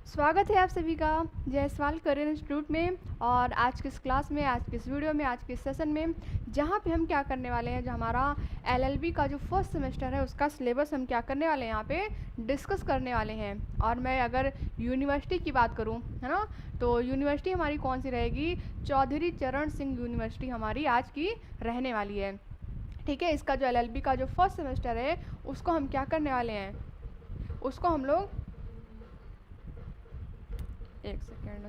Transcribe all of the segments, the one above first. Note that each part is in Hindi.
स्वागत है आप सभी का जयसवाल करियर इंस्टीट्यूट में। और आज की इस क्लास में, आज की इस वीडियो में, आज के इस सेशन में जहाँ पे हम क्या करने वाले हैं, जो हमारा एलएलबी का जो फर्स्ट सेमेस्टर है उसका सिलेबस हम क्या करने वाले हैं, यहाँ पे डिस्कस करने वाले हैं। और मैं अगर यूनिवर्सिटी की बात करूँ, है ना, तो यूनिवर्सिटी हमारी कौन सी रहेगी, चौधरी चरण सिंह यूनिवर्सिटी हमारी आज की रहने वाली है। ठीक है, इसका जो एलएलबी का जो फर्स्ट सेमेस्टर है उसको हम क्या करने वाले हैं, उसको हम लोग एक सेकेंड,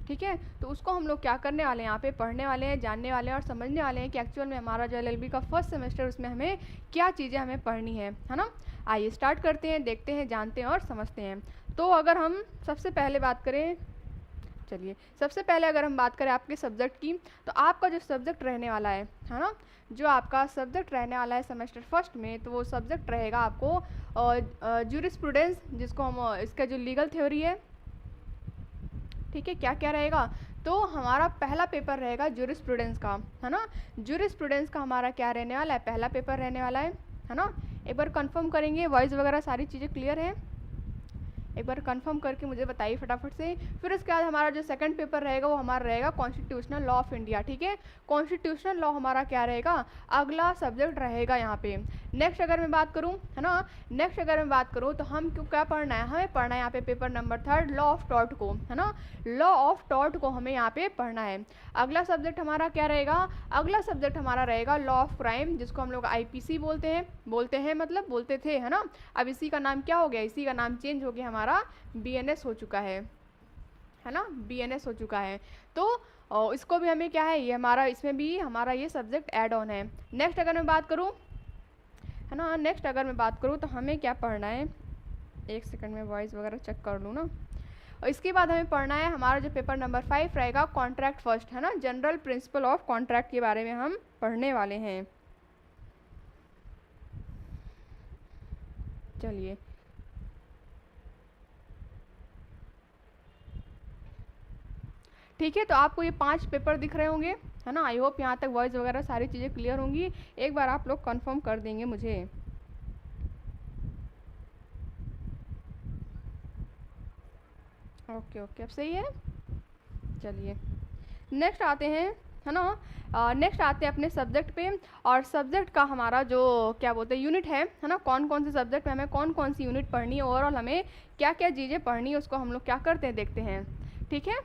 ठीक है, तो उसको हम लोग क्या करने वाले हैं, यहाँ पे पढ़ने वाले हैं, जानने वाले हैं और समझने वाले हैं कि एक्चुअल में हमारा जो एलएलबी का फर्स्ट सेमेस्टर उसमें हमें क्या चीज़ें हमें पढ़नी है ना। आइए स्टार्ट करते हैं, देखते हैं, जानते हैं और समझते हैं। तो अगर हम सबसे पहले बात करें, चलिए सबसे पहले अगर हम बात करें आपके सब्जेक्ट की, तो आपका जो सब्जेक्ट रहने वाला है ना, जो आपका सब्जेक्ट रहने वाला है सेमेस्टर फर्स्ट में, तो वो सब्जेक्ट रहेगा आपको ज्यूरिस्प्रूडेंस, जिसको हम इसका जो लीगल थ्योरी है, ठीक है, क्या क्या रहेगा, तो हमारा पहला पेपर रहेगा ज्यूरिस्प्रूडेंस का, है ना। ज्यूरिस्प्रूडेंस का हमारा क्या रहने वाला है, पहला पेपर रहने वाला है ना। एक बार कंफर्म करेंगे, वॉइस वगैरह सारी चीज़ें क्लियर है, एक बार कंफर्म करके मुझे बताइए फटाफट से। फिर उसके बाद हमारा जो सेकंड पेपर रहेगा वो हमारा रहेगा कॉन्स्टिट्यूशनल लॉ ऑफ इंडिया। ठीक है, कॉन्स्टिट्यूशनल लॉ हमारा क्या रहेगा, अगला सब्जेक्ट रहेगा यहाँ पे। नेक्स्ट अगर मैं बात करूँ, है ना, नेक्स्ट अगर मैं बात करूँ तो हम क्यों क्या पढ़ना है, हमें पढ़ना है यहाँ पे paper number third, law of tort को, है ना। लॉ ऑफ टॉर्ट को हमें यहाँ पे पढ़ना है। अगला सब्जेक्ट हमारा क्या रहेगा, अगला सब्जेक्ट हमारा रहेगा लॉ ऑफ क्राइम, जिसको हम लोग आईपीसी बोलते हैं मतलब बोलते थे, है ना। अब इसी का नाम क्या हो गया, इसी का नाम चेंज हो गया, हमारा बीएनएस हो चुका है ना, बीएनएस हो चुका है। तो इसको भी हमें क्या है, ये हमारा, इसमें भी हमारा ये सब्जेक्ट ऐड ऑन है। नेक्स्ट अगर मैं बात करूँ, है ना, नेक्स्ट अगर मैं बात करूँ तो हमें क्या पढ़ना है, एक सेकंड में वॉइस वगैरह चेक कर लूँ ना। और इसके बाद हमें पढ़ना है हमारा जो पेपर नंबर 5 रहेगा कॉन्ट्रैक्ट फर्स्ट, है ना, जनरल प्रिंसिपल ऑफ कॉन्ट्रैक्ट के बारे में हम पढ़ने वाले हैं। चलिए ठीक है, तो आपको ये 5 पेपर दिख रहे होंगे, है ना। आई होप यहाँ तक वॉइस वगैरह सारी चीज़ें क्लियर होंगी। एक बार आप लोग कंफर्म कर देंगे मुझे। ओके ओके, अब सही है। चलिए नेक्स्ट आते हैं, है ना, नेक्स्ट आते हैं अपने सब्जेक्ट पे। और सब्जेक्ट का हमारा जो क्या बोलते हैं यूनिट है ना, कौन कौन से सब्जेक्ट में हमें कौन कौन सी यूनिट पढ़नी है, ओवरऑल हमें क्या क्या चीज़ें पढ़नी है, उसको हम लोग क्या करते हैं, देखते हैं। ठीक है,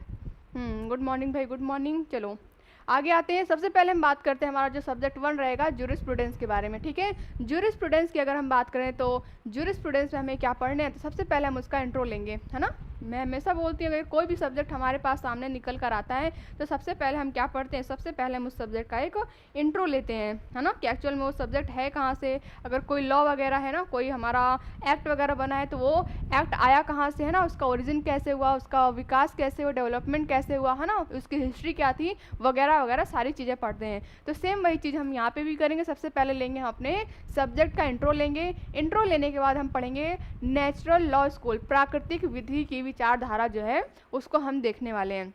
गुड मॉर्निंग भाई, गुड मॉर्निंग। चलो आगे आते हैं। सबसे पहले हम बात करते हैं हमारा जो सब्जेक्ट 1 रहेगा ज्यूरिस्प्रूडेंस के बारे में। ठीक है, ज्यूरिस्प्रूडेंस की अगर हम बात करें तो ज्यूरिस्प्रूडेंस में हमें क्या पढ़ने हैं, तो सबसे पहले हम उसका इंट्रो लेंगे, है ना। मैं हमेशा बोलती हूँ अगर कोई भी सब्जेक्ट हमारे पास सामने निकल कर आता है तो सबसे पहले हम क्या पढ़ते हैं, सबसे पहले हम उस सब्जेक्ट का एक इंट्रो लेते हैं, है ना, कि एक्चुअल में वो सब्जेक्ट है कहाँ से। अगर कोई लॉ वगैरह है ना, कोई हमारा एक्ट वगैरह बना है तो वो एक्ट आया कहाँ से, है ना, उसका ओरिजिन कैसे हुआ, उसका विकास कैसे हुआ, डेवलपमेंट कैसे हुआ, है ना, उसकी हिस्ट्री क्या थी, वगैरह वगैरह सारी चीज़ें पढ़ते हैं। तो सेम वही चीज़ हम यहाँ पे भी करेंगे। सबसे पहले लेंगे हम अपने सब्जेक्ट का इंट्रो लेंगे। इंट्रो लेने के बाद हम पढ़ेंगे नेचुरल लॉ स्कूल, प्राकृतिक विधि की विचारधारा जो है उसको हम देखने वाले हैं।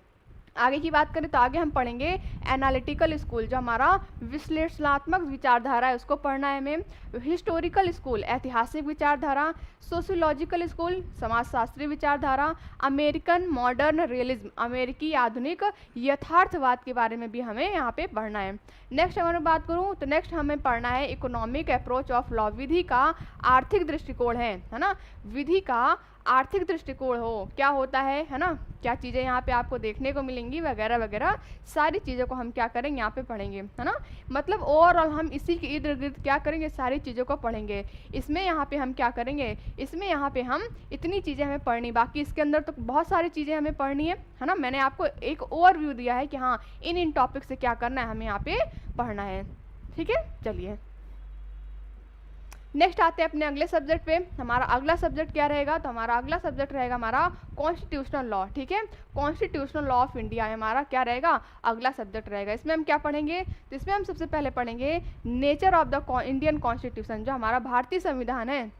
आगे की बात करें तो आगे हम पढ़ेंगे एनालिटिकल स्कूल, जो हमारा विश्लेषणात्मक विचारधारा है उसको पढ़ना है हमें। हिस्टोरिकल स्कूल, ऐतिहासिक विचारधारा। सोशियोलॉजिकल स्कूल, समाजशास्त्रीय विचारधारा। अमेरिकन मॉडर्न रियलिज्म, अमेरिकी आधुनिक यथार्थवाद के बारे में भी हमें यहाँ पे पढ़ना है। नेक्स्ट अगर मैं बात करूँ तो नेक्स्ट हमें पढ़ना है इकोनॉमिक अप्रोच ऑफ लॉ, विधि का आर्थिक दृष्टिकोण है ना, विधि का आर्थिक दृष्टिकोण हो क्या होता है ना, क्या चीज़ें यहाँ पे आपको देखने को मिलेंगी, वगैरह वगैरह सारी चीज़ों को हम क्या करेंगे, यहाँ पे पढ़ेंगे, है ना। मतलब ओवरऑल हम इसी के इर्द गिर्द क्या करेंगे, सारी चीज़ों को पढ़ेंगे। इसमें यहाँ पे हम क्या करेंगे, इसमें यहाँ पे हम इतनी चीज़ें हमें पढ़नी, बाकी इसके अंदर तो बहुत सारी चीज़ें हमें पढ़नी है ना। मैंने आपको एक ओवरव्यू दिया है कि हाँ इन टॉपिक से क्या करना है, हमें यहाँ पे पढ़ना है। ठीक है, चलिए नेक्स्ट आते हैं अपने अगले सब्जेक्ट पे। हमारा अगला सब्जेक्ट क्या रहेगा, तो हमारा अगला सब्जेक्ट रहेगा हमारा कॉन्स्टिट्यूशनल लॉ। ठीक है, कॉन्स्टिट्यूशनल लॉ ऑफ इंडिया हमारा क्या रहेगा, अगला सब्जेक्ट रहेगा। इसमें हम क्या पढ़ेंगे, तो इसमें हम सबसे पहले पढ़ेंगे nature of the Indian constitution, जो हमारा भारतीय संविधान है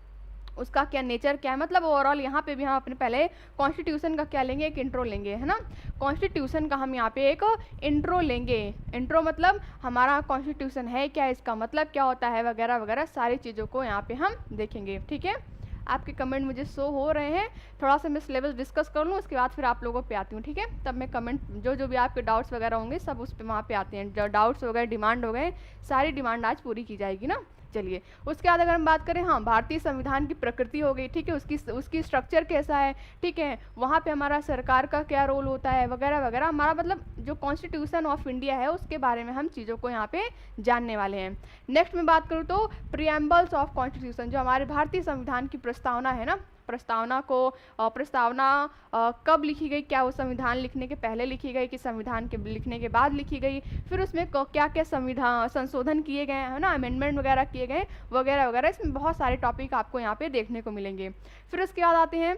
उसका क्या नेचर क्या है, मतलब ओवरऑल यहाँ पे भी हम अपने पहले कॉन्स्टिट्यूशन का क्या लेंगे, एक इंट्रो लेंगे, है ना। कॉन्स्टिट्यूशन का हम यहाँ पे एक इंट्रो लेंगे। इंट्रो मतलब हमारा कॉन्स्टिट्यूशन है क्या, इसका मतलब क्या होता है, वगैरह वगैरह सारी चीज़ों को यहाँ पे हम देखेंगे। ठीक है, आपके कमेंट मुझे शो हो रहे हैं, थोड़ा सा मैं सिलेबस डिस्कस कर लूँ, उसके बाद फिर आप लोगों पे आती हूँ, ठीक है। तब मैं कमेंट जो भी आपके डाउट्स वगैरह होंगे सब उस पर वहाँ पे आते हैं, जो डाउट्स हो गए, डिमांड हो गए, सारी डिमांड आज पूरी की जाएगी ना। चलिए उसके बाद अगर हम बात करें, हाँ भारतीय संविधान की प्रकृति हो गई, ठीक है, उसकी स्ट्रक्चर कैसा है, ठीक है, वहाँ पे हमारा सरकार का क्या रोल होता है वगैरह वगैरह, हमारा मतलब जो कॉन्स्टिट्यूशन ऑफ इंडिया है उसके बारे में हम चीज़ों को यहाँ पे जानने वाले हैं। नेक्स्ट में बात करूँ तो प्रिएम्बल्स ऑफ कॉन्स्टिट्यूशन, जो हमारे भारतीय संविधान की प्रस्तावना है ना, प्रस्तावना कब लिखी गई, क्या वो संविधान लिखने के पहले लिखी गई कि संविधान के लिखने के बाद लिखी गई, फिर उसमें क्या क्या संविधान संशोधन किए गए हैं ना, अमेंडमेंट वगैरह किए गए वगैरह वगैरह, इसमें बहुत सारे टॉपिक आपको यहाँ पे देखने को मिलेंगे। फिर उसके बाद आते हैं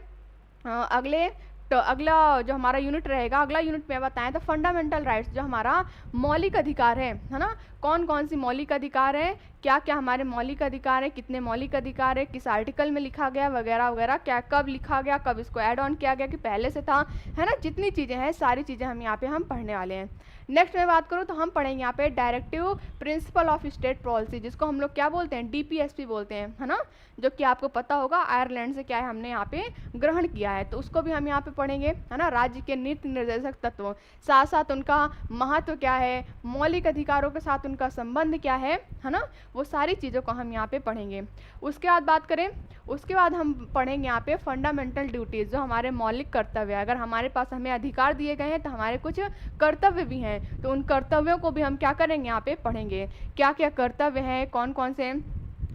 अगला जो हमारा यूनिट रहेगा, अगला यूनिट में बताएं तो फंडामेंटल राइट्स, जो हमारा मौलिक अधिकार है ना, कौन कौन सी मौलिक अधिकार है, क्या क्या हमारे मौलिक अधिकार है, कितने मौलिक अधिकार है, किस आर्टिकल में लिखा गया वगैरह वगैरह, क्या कब लिखा गया, कब इसको ऐड ऑन किया गया कि पहले से था, है ना, जितनी चीज़ें हैं सारी चीज़ें हम यहाँ पे हम पढ़ने वाले हैं। नेक्स्ट में बात करूँ तो हम पढ़ेंगे यहाँ पे directive principle of state policy, जिसको हम लोग क्या बोलते हैं, DPSP बोलते हैं, है ना, जो कि आपको पता होगा आयरलैंड से क्या है हमने यहाँ पे ग्रहण किया है, तो उसको भी हम यहाँ पे पढ़ेंगे, है ना। राज्य के नीति निर्देशक तत्व, साथ साथ उनका महत्व क्या है, मौलिक अधिकारों के साथ उनका संबंध क्या है ना, वो सारी चीज़ों को हम यहाँ पे पढ़ेंगे। उसके बाद बात करें, उसके बाद हम पढ़ेंगे यहाँ पे फंडामेंटल ड्यूटीज़, जो हमारे मौलिक कर्तव्य है, अगर हमारे पास हमें अधिकार दिए गए हैं तो हमारे कुछ कर्तव्य भी हैं, तो उन कर्तव्यों को भी हम क्या करेंगे यहाँ पे पढ़ेंगे, क्या क्या कर्तव्य हैं, कौन कौन से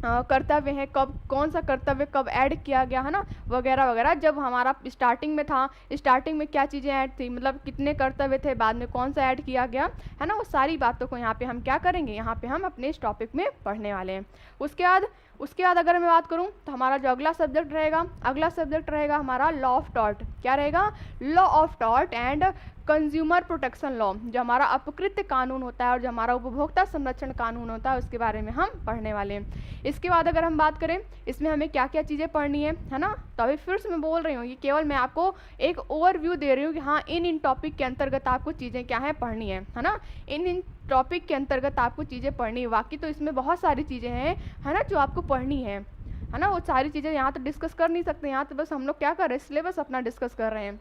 कर्तव्य है, कब कौन सा कर्तव्य कब ऐड किया गया, है ना, वगैरह वगैरह। जब हमारा स्टार्टिंग में था, स्टार्टिंग में क्या चीज़ें ऐड थी, मतलब कितने कर्तव्य थे, बाद में कौन सा ऐड किया गया, है ना, वो सारी बातों को यहाँ पे हम क्या करेंगे, यहाँ पे हम अपने इस टॉपिक में पढ़ने वाले हैं। उसके बाद अगर मैं बात करूँ तो हमारा जो अगला सब्जेक्ट रहेगा हमारा लॉ ऑफ टॉर्ट, क्या रहेगा, law of tort and consumer protection law, जो हमारा अपकृत्य कानून होता है और जो हमारा उपभोक्ता संरक्षण कानून होता है उसके बारे में हम पढ़ने वाले हैं। इसके बाद अगर हम बात करें इसमें हमें क्या क्या चीज़ें पढ़नी है ना, तो अभी फिर से मैं बोल रही हूँ, ये केवल मैं आपको एक ओवरव्यू दे रही हूँ कि हाँ इन टॉपिक के अंतर्गत आपको चीज़ें क्या है पढ़नी है ना, इन टॉपिक के अंतर्गत आपको चीज़ें पढ़नी है। बाकी तो इसमें बहुत सारी चीज़ें हैं, है ना, जो आपको पढ़नी है ना, वो सारी चीज़ें यहाँ तो डिस्कस कर नहीं सकते, यहाँ तो बस हम लोग क्या कर रहे हैं, सिलेबस अपना डिस्कस कर रहे हैं।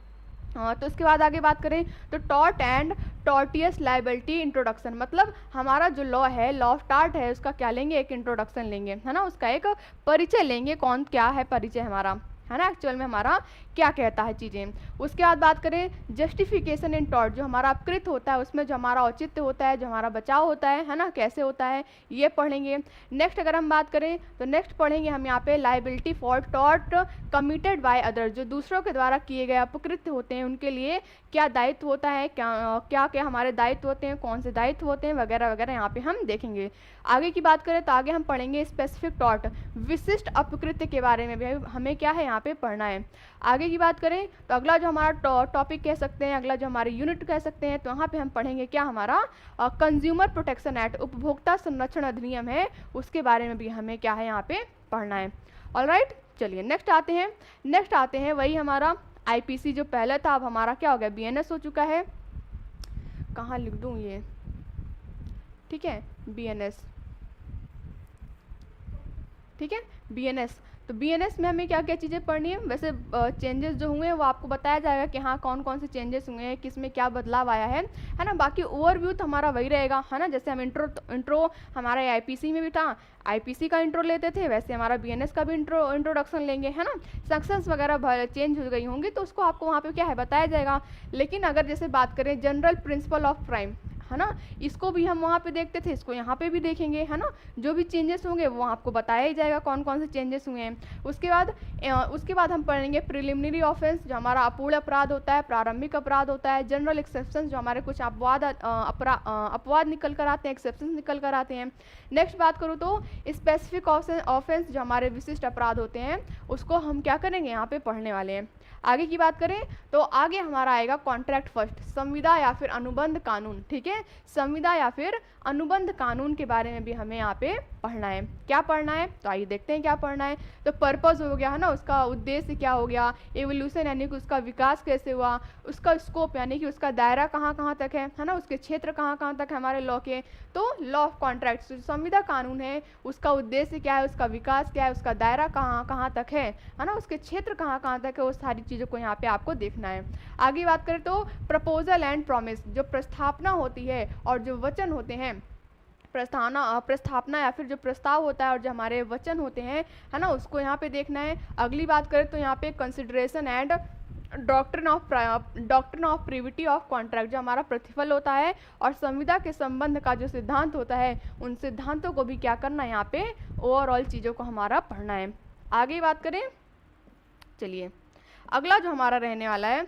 तो इसके बाद आगे बात करें तो tort and tortious liability introduction, मतलब हमारा जो लॉ है, लॉ ऑफ टॉर्ट है, उसका क्या लेंगे, एक इंट्रोडक्शन लेंगे, है ना, उसका एक परिचय लेंगे, कौन क्या है परिचय हमारा, है ना, एक्चुअल में हमारा क्या कहता है चीज़ें। उसके बाद बात करें जस्टिफिकेशन इन टॉर्ट, जो हमारा अपकृत होता है उसमें जो हमारा औचित्य होता है, जो हमारा बचाव होता है ना, कैसे होता है ये पढ़ेंगे। नेक्स्ट अगर हम बात करें तो नेक्स्ट पढ़ेंगे हम यहाँ पे liability for tort committed by other, जो दूसरों के द्वारा किए गए अपकृत्य होते हैं उनके लिए क्या दायित्व होता है, क्या क्या हमारे दायित्व होते हैं, कौन से दायित्व होते हैं वगैरह वगैरह यहाँ पे हम देखेंगे। आगे की बात करें तो आगे हम पढ़ेंगे स्पेसिफिक टॉर्ट, विशिष्ट अपकृत्य के बारे में भी हमें क्या है यहाँ पे पढ़ना है। आगे की बात करें तो अगला जो हमारा टॉपिक कह सकते हैं, अगला जो हमारे यूनिट कह सकते हैं, तो यहाँ पे हम पढ़ेंगे क्या, हमारा कंज्यूमर प्रोटेक्शन एक्ट, उपभोक्ता संरक्षण अधिनियम है, उसके बारे में भी हमें क्या है यहाँ पे पढ़ना है। ऑलराइट, चलिए नेक्स्ट आते हैं वही हमारा IPC जो पहले था, अब हमारा क्या हो गया, BNS हो चुका है। कहाँ लिख दूँ ये, ठीक है, BNS, ठीक है, BNS। तो BNS में हमें क्या क्या चीज़ें पढ़नी है, वैसे चेंजेस जो हुए हैं वो आपको बताया जाएगा कि हाँ कौन कौन से चेंजेस हुए हैं, किस में क्या बदलाव आया है ना। बाकी ओवरव्यू तो हमारा वही रहेगा, है ना, जैसे हम इंट्रो हमारा IPC में भी था, IPC का इंट्रो लेते थे, वैसे हमारा BNS का भी इंट्रोडक्शन लेंगे, है ना। सेक्शंस वगैरह चेंज हो गई होंगी तो उसको आपको वहाँ पे क्या है बताया जाएगा। लेकिन अगर जैसे बात करें जनरल प्रिंसिपल ऑफ क्राइम, है ना, इसको भी हम वहाँ पे देखते थे, इसको यहाँ पे भी देखेंगे, है ना। जो भी चेंजेस होंगे वो आपको बताया ही जाएगा कौन कौन से चेंजेस हुए हैं। उसके बाद हम पढ़ेंगे प्रिलिमिनरी ऑफेंस, जो हमारा अपूर्ण अपराध होता है, प्रारंभिक अपराध होता है, जनरल एक्सेप्शन, जो हमारे कुछ अपवाद निकल कर आते हैं, एक्सेप्शन निकल कर आते हैं। नेक्स्ट बात करूँ तो स्पेसिफिक ऑफेंस, जो हमारे विशिष्ट अपराध होते हैं, उसको हम क्या करेंगे यहाँ पे पढ़ने वाले हैं। आगे की बात करें तो आगे हमारा आएगा कॉन्ट्रैक्ट फर्स्ट, संविदा या फिर अनुबंध कानून, ठीक है, संविदा या फिर अनुबंध कानून के बारे में भी हमें यहाँ पे पढ़ना है। क्या पढ़ना है, तो आइए देखते हैं क्या पढ़ना है। तो पर्पस हो गया है ना, उसका उद्देश्य क्या हो गया, एवोल्यूशन यानी कि उसका विकास कैसे हुआ, उसका स्कोप यानी कि उसका दायरा कहाँ कहाँ तक है ना, उसके क्षेत्र कहाँ कहाँ तक है हमारे लॉ के। तो लॉ ऑफ कॉन्ट्रैक्ट संविदा कानून है, उसका उद्देश्य क्या है, उसका विकास क्या है, उसका दायरा कहाँ कहाँ तक है ना, उसके क्षेत्र कहाँ कहाँ तक है, वो सारी चीज़ों को यहाँ पे आपको देखना है। आगे बात करें तो प्रपोजल एंड प्रॉमिस, जो प्रस्थापना होती है और जो वचन होते हैं, प्रस्थापना या फिर जो प्रस्ताव होता है और जो हमारे वचन होते हैं है ना, उसको यहाँ पे देखना है। अगली बात करें तो यहाँ पे consideration and doctrine of privity of contract, जो हमारा प्रतिफल होता है और संविदा के संबंध का जो सिद्धांत होता है, उन सिद्धांतों को भी क्या करना है, यहाँ पे ओवरऑल चीज़ों को हमारा पढ़ना है। आगे बात करें, चलिए अगला जो हमारा रहने वाला है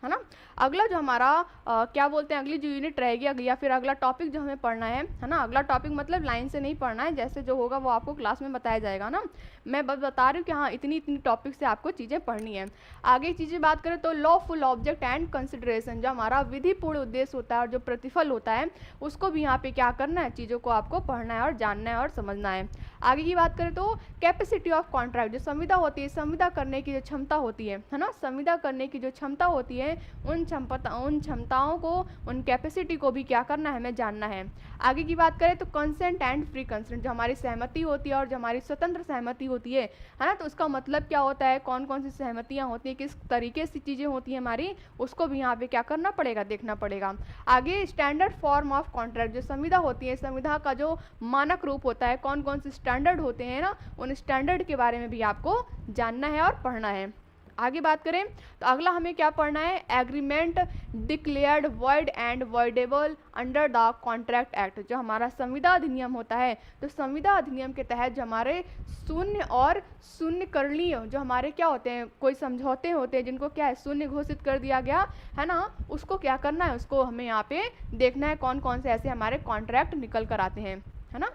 ना, अगला जो हमारा क्या बोलते हैं, अगली जो यूनिट रहेगी या फिर अगला टॉपिक जो हमें पढ़ना है ना, अगला टॉपिक मतलब लाइन से नहीं पढ़ना है, जैसे जो होगा वो आपको क्लास में बताया जाएगा ना, मैं बस बता रही हूँ कि हाँ इतनी इतनी टॉपिक से आपको चीज़ें पढ़नी है। आगे चीज़ें बात करें तो लॉफुल ऑब्जेक्ट एंड कंसिडरेशन, जो हमारा विधिपूर्ण उद्देश्य होता है और जो प्रतिफल होता है, उसको भी यहाँ पे क्या करना है, चीज़ों को आपको पढ़ना है और जानना है और समझना है। आगे की बात करें तो कैपेसिटी ऑफ कॉन्ट्रैक्ट, जो संविदा होती है, संविदा करने की जो क्षमता होती है ना, संविदा करने की जो क्षमता होती है, उन क्षमताओं को, उन कैपेसिटी को भी क्या करना है, हमें जानना है। आगे की बात करें तो कंसेंट एंड फ्री कंसेंट, जो हमारी सहमति होती है और जो हमारी स्वतंत्र सहमति होती है ना, तो उसका मतलब क्या होता है, कौन कौन सी सहमतियाँ होती हैं, किस तरीके से चीज़ें होती हैं हमारी, उसको भी यहाँ पे क्या करना पड़ेगा, देखना पड़ेगा। आगे स्टैंडर्ड फॉर्म ऑफ कॉन्ट्रैक्ट, जो संविदा होती है, संविदा का जो मानक रूप होता है, कौन कौन से स्टैंडर्ड होते हैं ना, उन स्टैंडर्ड के बारे में भी आपको जानना है और पढ़ना है। आगे बात करें तो अगला हमें क्या पढ़ना है, agreement declared void and voidable under the contract act, जो हमारा संविदा अधिनियम होता है, तो संविदा अधिनियम के तहत जो हमारे शून्य और शून्य करणीय जो हमारे क्या होते हैं, कोई समझौते होते हैं जिनको क्या है शून्य घोषित कर दिया गया है ना, उसको क्या करना है, उसको हमें यहाँ पे देखना है कौन कौन से ऐसे हमारे कॉन्ट्रैक्ट निकल कर आते हैं, है ना।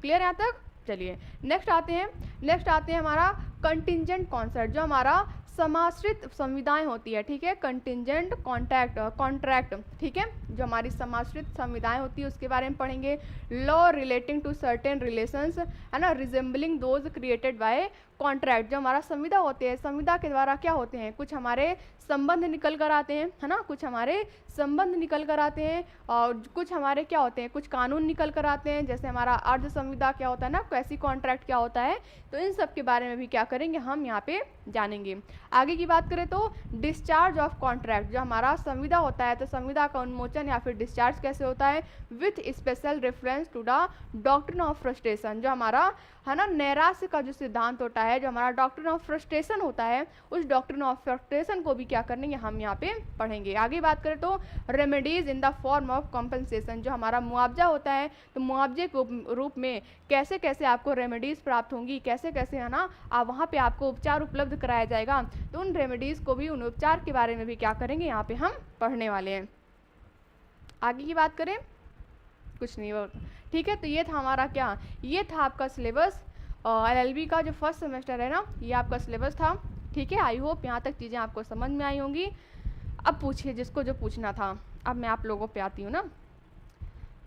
क्लियर यहाँ तक। चलिए नेक्स्ट आते हैं हमारा कंटिंजेंट कॉन्सर्ट, जो हमारा समाश्रित संविदाएं होती है, ठीक है, कंटिंजेंट कॉन्ट्रैक्ट, ठीक है, जो हमारी समाश्रित संविदाएं होती है उसके बारे में पढ़ेंगे। Law relating to certain relations है ना, resembling those created by contract, जो हमारा संविदा होते हैं, संविदा के द्वारा क्या होते हैं, कुछ हमारे संबंध निकल कर आते हैं है ना, कुछ हमारे संबंध निकल कर आते हैं और कुछ हमारे क्या होते हैं, कुछ कानून निकल कर आते हैं, जैसे हमारा अर्ध संविदा क्या होता है ना, कैसी कॉन्ट्रैक्ट क्या होता है, तो इन सब के बारे में भी क्या करेंगे हम यहाँ पे जानेंगे। आगे की बात करें तो डिस्चार्ज ऑफ कॉन्ट्रैक्ट, जो हमारा संविदा होता है, तो संविदा का उन्मोचन या फिर डिस्चार्ज कैसे होता है, with special reference to the doctrine of frustration, जो हमारा है ना नैराश्य का जो सिद्धांत होता है, जो हमारा डॉक्ट्रिन ऑफ फ्रस्ट्रेशन होता है, उस डॉक्ट्रिन ऑफ फ्रस्ट्रेशन को भी क्या करेंगे हम यहाँ पे पढ़ेंगे। आगे बात करें तो remedies in the form of compensation, जो हमारा मुआवजा होता है, तो मुआवजे के रूप में कैसे कैसे आपको रेमेडीज प्राप्त होंगी, कैसे कैसे है ना वहाँ पे आपको उपचार उपलब्ध कराया जाएगा, तो उन रेमेडीज को भी, उन उपचार के बारे में भी क्या करेंगे यहाँ पे हम पढ़ने वाले हैं। आगे की बात करें, कुछ नहीं और ठीक है। तो ये था हमारा क्या, ये था आपका सिलेबस, LLB का जो फर्स्ट सेमेस्टर है ना, ये आपका सिलेबस था, ठीक है। आई होप यहाँ तक चीज़ें आपको समझ में आई होंगी। अब पूछिए जिसको जो पूछना था। अब मैं आप लोगों पे आती हूँ ना,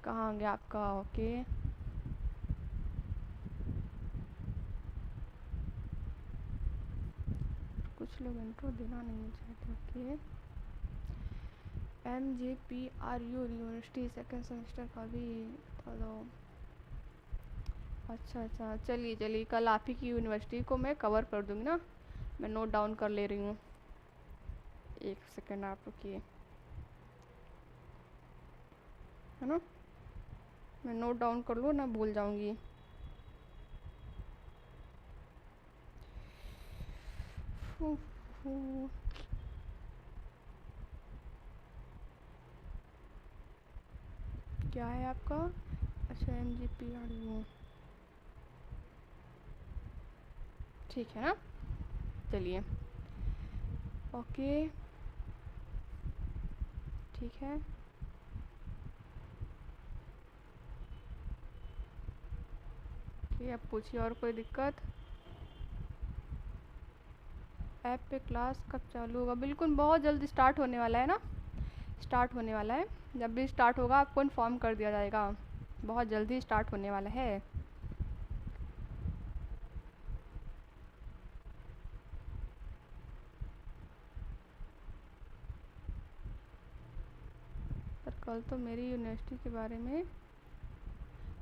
कहाँ गया आपका, ओके कुछ लोग इंट्रो देना नहीं चाहते, okay. MJPRU university second semester का भी बता दो। अच्छा, चलिए कल आप ही की यूनिवर्सिटी को मैं कवर कर दूँगी ना, मैं नोट डाउन कर ले रही हूँ, एक सेकेंड आप रुकिए, है ना, मैं नोट डाउन कर लूँ ना, भूल जाऊँगी। क्या है आपका, अच्छा MJPRU, ठीक है ना, चलिए ओके ठीक है। अब पूछिए और कोई दिक्कत। ऐप पे क्लास कब चालू होगा, बिल्कुल बहुत जल्दी स्टार्ट होने वाला है ना, स्टार्ट होने वाला है। जब भी स्टार्ट होगा आपको इन्फॉर्म कर दिया जाएगा, बहुत जल्दी स्टार्ट होने वाला है। पर कल तो मेरी यूनिवर्सिटी के बारे में,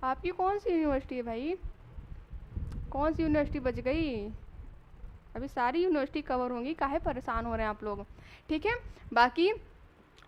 आपकी कौन सी यूनिवर्सिटी है भाई, कौन सी यूनिवर्सिटी बच गई? अभी सारी यूनिवर्सिटी कवर होंगी, काहे परेशान हो रहे हैं आप लोग। ठीक है, बाकी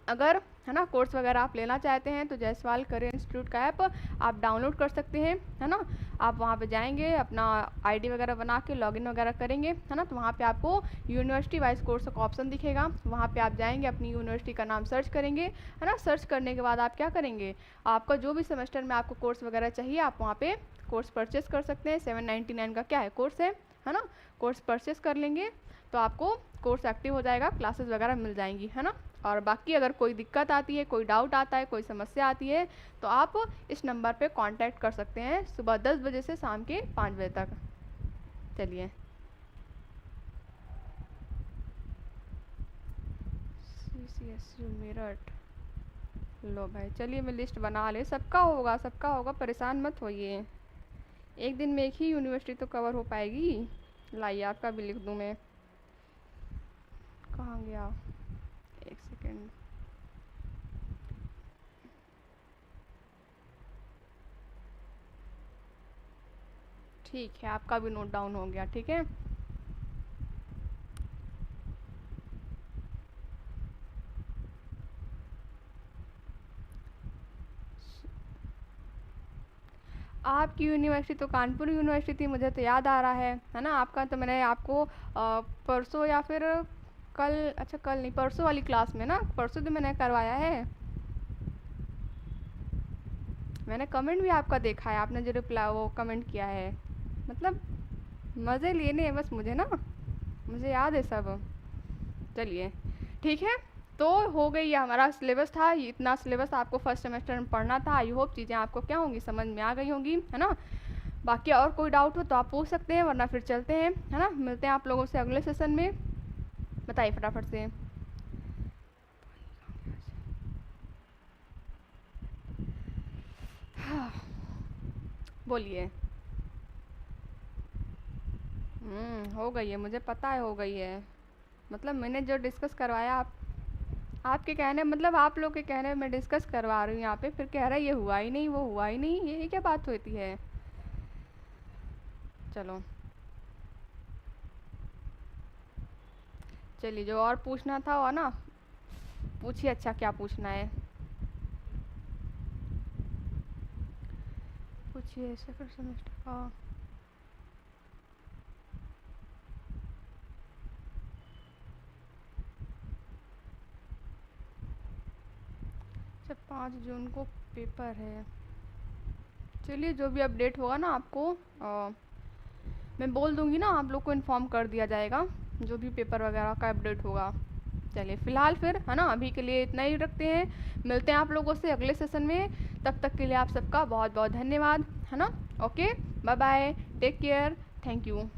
अगर है ना कोर्स वगैरह आप लेना चाहते हैं तो जायसवाल करियर इंस्टीट्यूट का ऐप आप डाउनलोड कर सकते हैं, है ना। आप वहाँ पे जाएंगे, अपना आईडी वगैरह बना के लॉगिन वगैरह करेंगे, है ना। तो वहाँ पे आपको यूनिवर्सिटी वाइज कोर्स का ऑप्शन दिखेगा, वहाँ पे आप जाएंगे, अपनी यूनिवर्सिटी का नाम सर्च करेंगे, है ना। सर्च करने के बाद आप क्या करेंगे, आपका जो भी सेमेस्टर में आपको कोर्स वगैरह चाहिए आप वहाँ पर कोर्स परचेस कर सकते हैं। 799 का क्या है, कोर्स है ना। कोर्स परचेस कर लेंगे तो आपको कोर्स एक्टिव हो जाएगा, क्लासेस वगैरह मिल जाएंगी, है ना। और बाकी अगर कोई दिक्कत आती है, कोई डाउट आता है, कोई समस्या आती है तो आप इस नंबर पे कांटेक्ट कर सकते हैं सुबह 10 बजे से शाम के 5 बजे तक। चलिए, CCSU मेरठ, लो भाई चलिए मैं लिस्ट बना ले, सबका होगा सबका होगा, परेशान मत होइए। एक दिन में एक ही यूनिवर्सिटी तो कवर हो पाएगी। लाइए आपका भी लिख दूँ मैं, कहाँ गया, एक सेकेंड। ठीक है, आपका भी नोट डाउन हो गया, ठीक है। आपकी यूनिवर्सिटी तो कानपुर यूनिवर्सिटी थी, मुझे तो याद आ रहा है ना। आपका तो मैंने आपको परसों या फिर कल, अच्छा कल नहीं परसों वाली क्लास में ना, परसों तो मैंने करवाया है। मैंने कमेंट भी आपका देखा है, आपने जो रिप्लाई वो कमेंट किया है, मतलब मज़े लेने हैं बस मुझे ना, मुझे याद है सब। चलिए ठीक है, तो हो गई है हमारा सिलेबस था, इतना सिलेबस आपको फर्स्ट सेमेस्टर में पढ़ना था। आई होप चीज़ें आपको क्या होंगी, समझ में आ गई होंगी, है ना। बाकी और कोई डाउट हो तो आप पूछ सकते हैं, वरना फिर चलते हैं, है ना। मिलते हैं आप लोगों से अगले सेशन में, बताइए फटाफट से। बोलिए। हो गई है, मुझे पता है हो गई है, मतलब मैंने जो डिस्कस करवाया आपके कहने, मतलब आप लोग के कहने में डिस्कस करवा रही हूँ यहाँ पे, फिर कह रहा है ये हुआ ही नहीं वो हुआ ही नहीं, ये क्या बात होती है। चलो चलिए, जो और पूछना था वो ना पूछिए, अच्छा क्या पूछना है पूछिए, सेकंड सेमेस्टर का। अच्छा 5 जून को पेपर है, चलिए जो भी अपडेट होगा ना आपको मैं बोल दूंगी ना, आप लोग को इन्फॉर्म कर दिया जाएगा जो भी पेपर वगैरह का अपडेट होगा। चलिए फिलहाल फिर, है ना, अभी के लिए इतना ही रखते हैं, मिलते हैं आप लोगों से अगले सेशन में। तब तक के लिए आप सबका बहुत बहुत धन्यवाद, है ना। Okay, bye bye, take care, thank you.